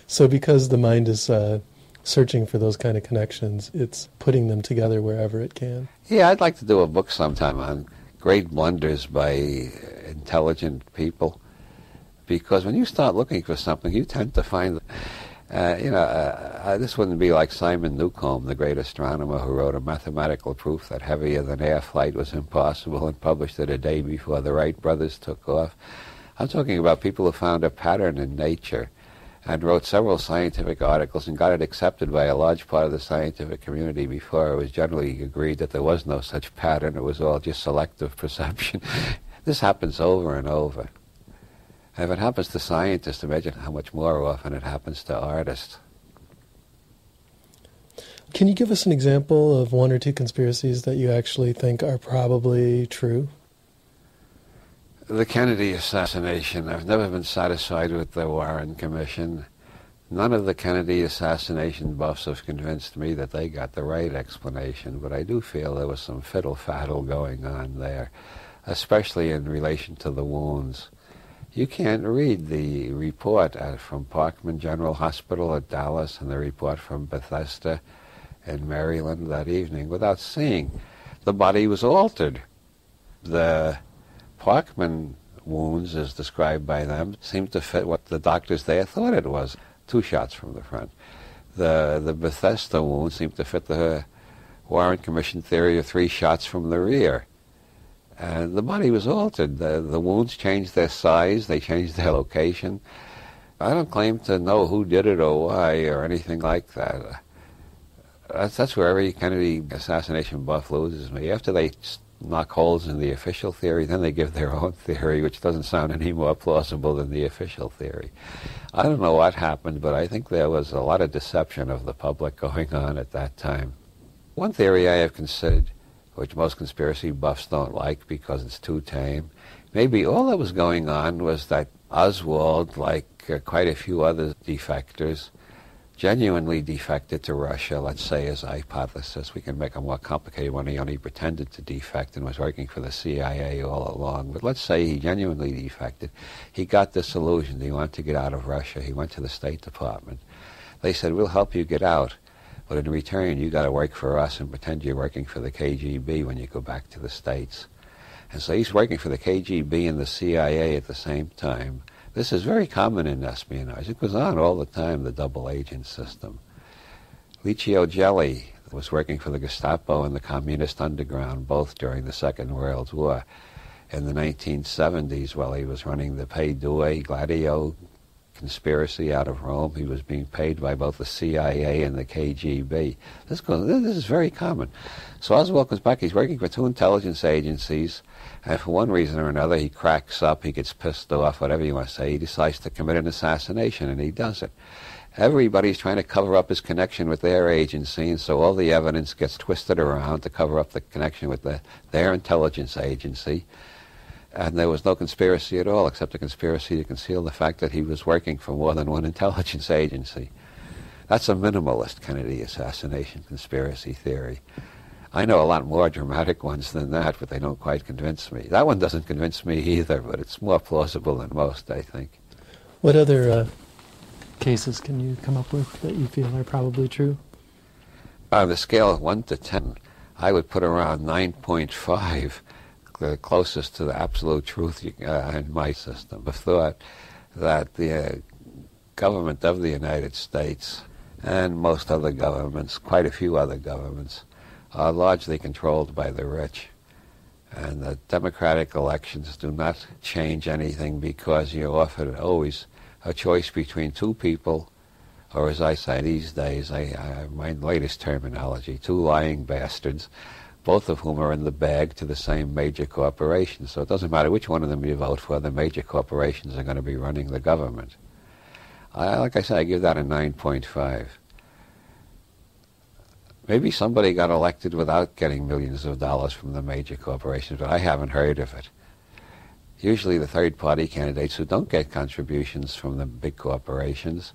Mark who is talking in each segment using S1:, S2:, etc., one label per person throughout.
S1: So because the mind is searching for those kind of connections, it's putting them together wherever it can.
S2: Yeah, I'd like to do a book sometime on great blunders by intelligent people, because when you start looking for something, you tend to find, this wouldn't be like Simon Newcomb, the great astronomer who wrote a mathematical proof that heavier-than-air flight was impossible and published it a day before the Wright brothers took off. I'm talking about people who found a pattern in nature and wrote several scientific articles and got it accepted by a large part of the scientific community before it was generally agreed that there was no such pattern. It was all just selective perception. This happens over and over. And if it happens to scientists, imagine how much more often it happens to artists.
S1: Can you give us an example of one or two conspiracies that you actually think are probably true?
S2: The Kennedy assassination. I've never been satisfied with the Warren Commission. None of the Kennedy assassination buffs have convinced me that they got the right explanation, but I do feel there was some fiddle-faddle going on there, especially in relation to the wounds. You can't read the report from Parkman General Hospital at Dallas and the report from Bethesda in Maryland that evening without seeing the body was altered. The Parkman wounds, as described by them, seemed to fit what the doctors there thought it was. 2 shots from the front. The Bethesda wounds seemed to fit the Warren Commission theory of 3 shots from the rear. And the body was altered. The wounds changed their size, they changed their location. I don't claim to know who did it or why or anything like that. That's where every Kennedy assassination buff loses me. After they knock holes in the official theory, then they give their own theory, which doesn't sound any more plausible than the official theory. I don't know what happened, but I think there was a lot of deception of the public going on at that time. One theory I have considered, which most conspiracy buffs don't like because it's too tame, maybe all that was going on was that Oswald, like quite a few other defectors, genuinely defected to Russia, let's say, as a hypothesis. We can make a more complicated one. He only pretended to defect and was working for the CIA all along. But let's say he genuinely defected. He got disillusioned. He wanted to get out of Russia. He went to the State Department. They said, we'll help you get out, but in return, you got to work for us and pretend you're working for the KGB when you go back to the States. And so he's working for the KGB and the CIA at the same time. This is very common in espionage. It goes on all the time, the double agent system. Licio Gelli was working for the Gestapo and the Communist Underground, both during the Second World War. In the 1970s, while he was running the Pay Due Gladio conspiracy out of Rome, he was being paid by both the CIA and the KGB. This is very common. So Oswald comes back, he's working for 2 intelligence agencies, and for one reason or another, he cracks up, he gets pissed off, whatever you want to say, he decides to commit an assassination, and he does it. Everybody's trying to cover up his connection with their agency, and so all the evidence gets twisted around to cover up the connection with their intelligence agency. And there was no conspiracy at all, except a conspiracy to conceal the fact that he was working for more than one intelligence agency. That's a minimalist Kennedy assassination conspiracy theory. I know a lot more dramatic ones than that, but they don't quite convince me. That one doesn't convince me either, but it's more plausible than most, I think.
S1: What other cases can you come up with that you feel are probably true?
S2: On the scale of 1 to 10, I would put around 9.5. The closest to the absolute truth in my system. I've thought that the government of the United States and most other governments, quite a few other governments, are largely controlled by the rich. And the democratic elections do not change anything because you're offered always a choice between 2 people, or as I say these days, my latest terminology, 2 lying bastards, both of whom are in the bag to the same major corporation. So it doesn't matter which one of them you vote for, the major corporations are going to be running the government. Like I said, I give that a 9.5. Maybe somebody got elected without getting millions of dollars from the major corporations, but I haven't heard of it. Usually the third-party candidates who don't get contributions from the big corporations,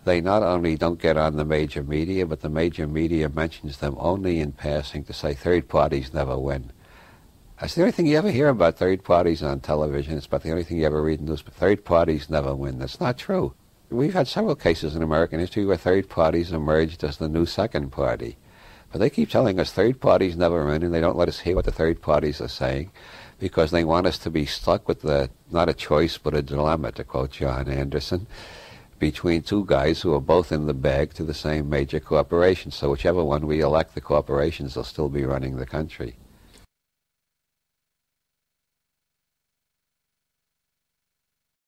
S2: they not only don't get on the major media, but the major media mentions them only in passing to say third parties never win. That's the only thing you ever hear about third parties on television. It's about the only thing you ever read in the news. But third parties never win. That's not true. we've had several cases in American history where third parties emerged as the new second party. But they keep telling us third parties never win, and they don't let us hear what the third parties are saying because they want us to be stuck with not a choice but a dilemma, to quote John Anderson, between two guys who are both in the bag to the same major corporation. So whichever one we elect, the corporations will still be running the country.